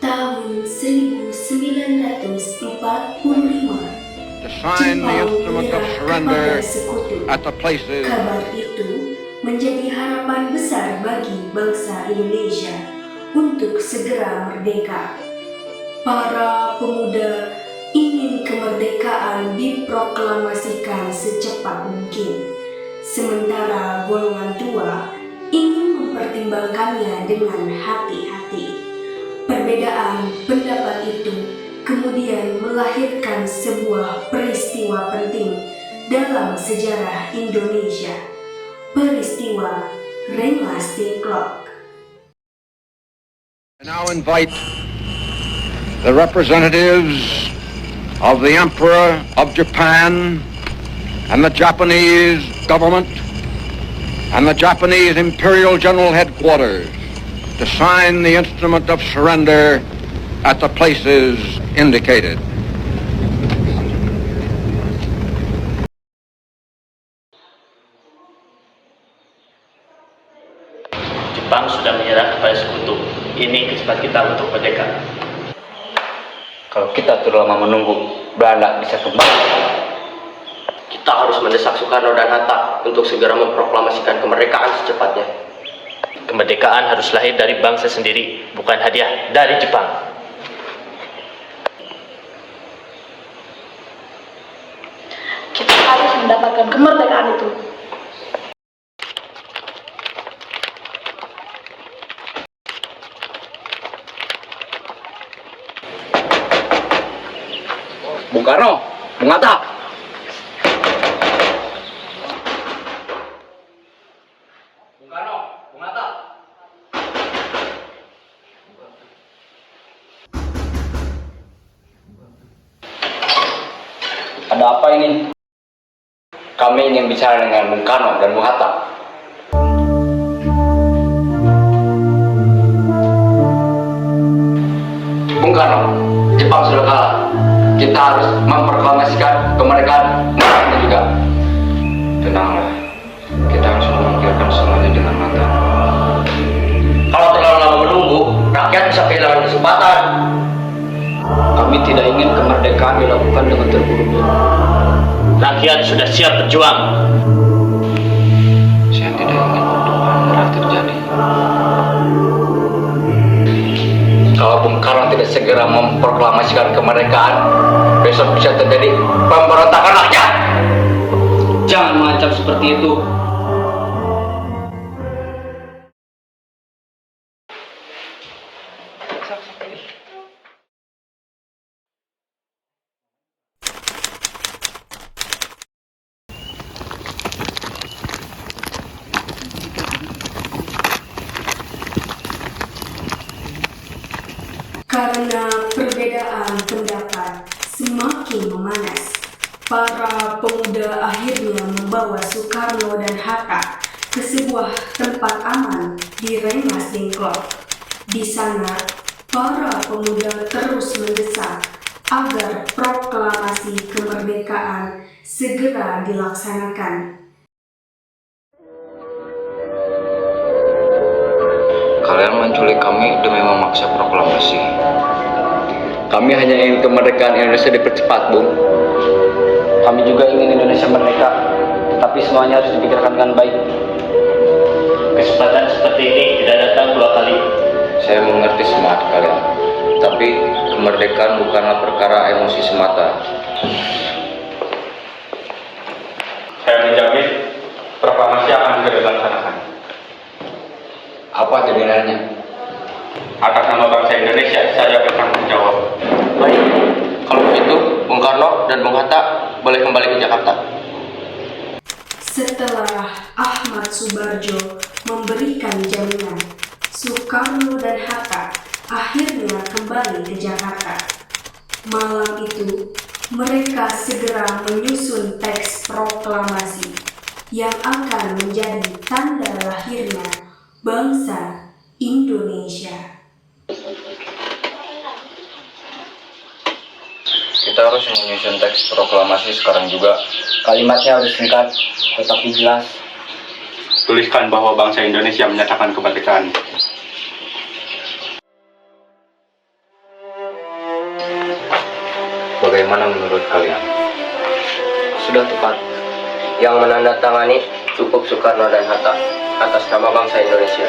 Tahun 1945, to sign the Jepang instrument of menyerah surrender kepada sekutu. at the places Kabar itu menjadi harapan besar bagi bangsa Indonesia untuk segera merdeka. Para pemuda ingin kemerdekaan diproklamasikan secepat mungkin, sementara golongan tua ingin mempertimbangkannya dengan hati-hati. Perbedaan pendapat itu kemudian melahirkan sebuah peristiwa penting dalam sejarah Indonesia, peristiwa Rengas Dengklok. I now invite the representatives of the Emperor of Japan and the Japanese government and the Japanese Imperial General Headquarters to sign the instrument of surrender at the places indicated. Jepang sudah menyerah kepada sekutu. Ini kesempatan kita untuk merdeka. Kalau kita terlalu lama menunggu, Belanda bisa kembali. Kita harus mendesak Soekarno dan Hatta untuk segera memproklamasikan kemerdekaan secepatnya. Kemerdekaan harus lahir dari bangsa sendiri, bukan hadiah dari Jepang. Kita harus mendapatkan kemerdekaan itu. Bung Karno, Bung Hatta. Bung Karno, Bung Hatta. Ada apa ini? Kami ingin bicara dengan Bung Karno dan Bung Hatta. Bung Karno, Jepang sudah kalah. Kita harus memproklamasikan kemerdekaan kita juga. Tenanglah, kita harus memikirkan semuanya dengan matang. Kalau terlalu lama menunggu, rakyat bisa kehilangan kesempatan. Kami tidak ingin kemerdekaan dilakukan dengan terburu-buru. Rakyat sudah siap berjuang. Saya tidak ingin pertumpahan darah terjadi. Kalau Bung Karno tidak segera memproklamasikan kemerdekaan, besok bisa terjadi pemberontakan rakyat. Jangan mengancam seperti itu. Karena perbedaan pendapat semakin memanas, para pemuda akhirnya membawa Soekarno dan Hatta ke sebuah tempat aman di Rengas Dengklok. Di sana, para pemuda terus mendesak agar proklamasi kemerdekaan segera dilaksanakan. Kalian menculik kami demi memaksa proklamasi. Kami hanya ingin kemerdekaan Indonesia dipercepat, Bung. Kami juga ingin Indonesia merdeka, tetapi semuanya harus dipikirkan dengan baik. Kesempatan seperti ini tidak datang dua kali. Saya mengerti semangat kalian, tapi kemerdekaan bukanlah perkara emosi semata. Saya menjamin proklamasi akan segera dilaksanakan. Apa jaminannya? Atas nama bangsa Indonesia, saya bertanggung jawab. Baik, kalau begitu Bung Karno dan Bung Hatta boleh kembali ke Jakarta. Setelah Ahmad Subarjo memberikan jaminan, Soekarno dan Hatta akhirnya kembali ke Jakarta. Malam itu, mereka segera menyusun teks proklamasi yang akan menjadi tanda lahirnya bangsa Indonesia. Kita harus menyusun teks proklamasi sekarang juga. Kalimatnya harus singkat, tetapi jelas. Tuliskan bahwa bangsa Indonesia menyatakan kemerdekaan. Bagaimana menurut kalian? Sudah tepat. Yang menandatangani cukup Soekarno dan Hatta atas nama bangsa Indonesia.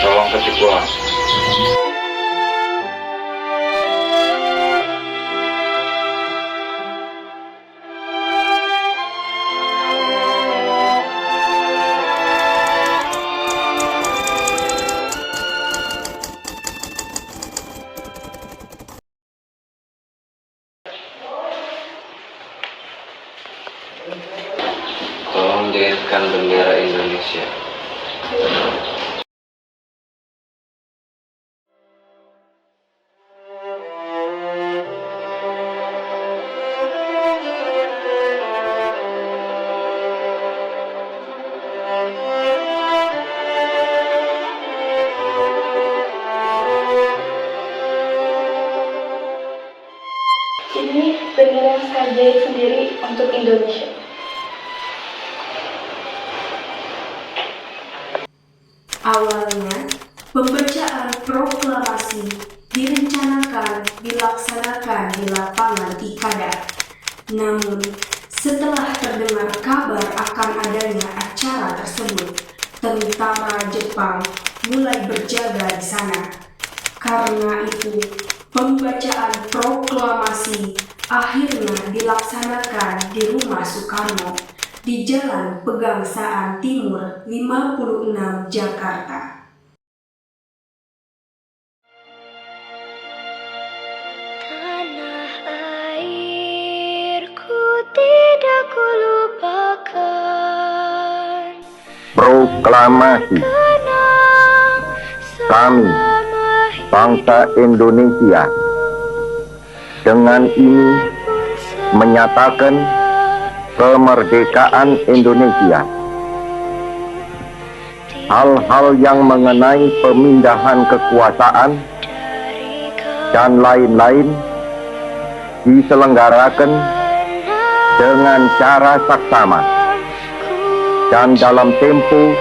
Tolong ketik ulang. Tolong jahitkan bendera Indonesia. Ini bendera yang saya jahit sendiri untuk Indonesia. Awalnya, pembacaan proklamasi direncanakan dilaksanakan di lapangan Ikada. Namun, setelah terdengar kabar akan adanya acara tersebut, tentara Jepang mulai berjaga di sana. Karena itu, pembacaan proklamasi akhirnya dilaksanakan di rumah Soekarno di Jalan Pegangsaan Timur 56 Jakarta. Tanah airku tidak kulupakan. Proklamasi. Kami, bangsa Indonesia, dengan ini menyatakan kemerdekaan Indonesia. Hal-hal yang mengenai pemindahan kekuasaan dan lain-lain diselenggarakan dengan cara saksama dan dalam tempo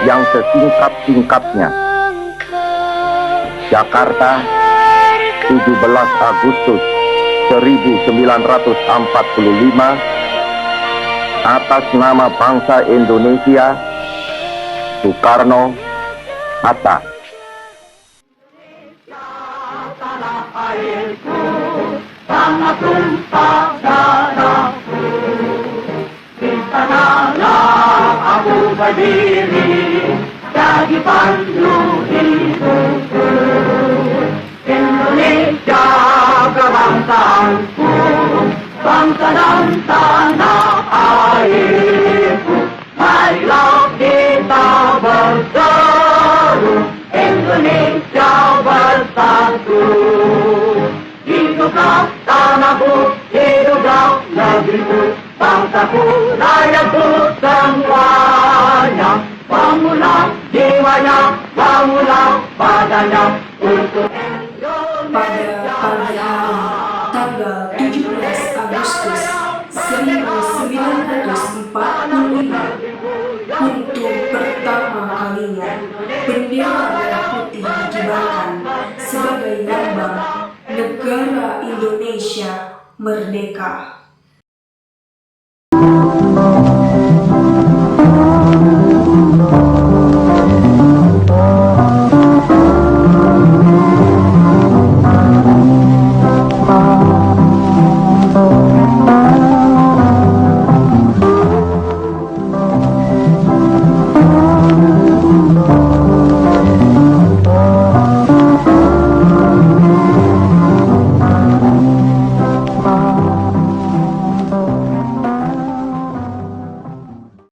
yang sesingkat-singkatnya. Jakarta, 17 Agustus 1945, atas nama bangsa Indonesia, Soekarno, Hatta. Tanah airku, tanah tumpah darahku, di sanalah aku berdiri, jadi pandu hidupku. Indonesia kebangsaanku, bangsa dan tanah airku. Marilah kita berseru, Indonesia bersatu. Hiduplah tanahku, hiduplah negeriku, bangsaku, rakyatku semuanya. Bangunlah jiwanya, bangunlah badannya untuk Pada pagi hari tanggal 17 Agustus 1945, untuk pertama kalinya bendera merah putih dikibarkan sebagai lambang negara Indonesia merdeka.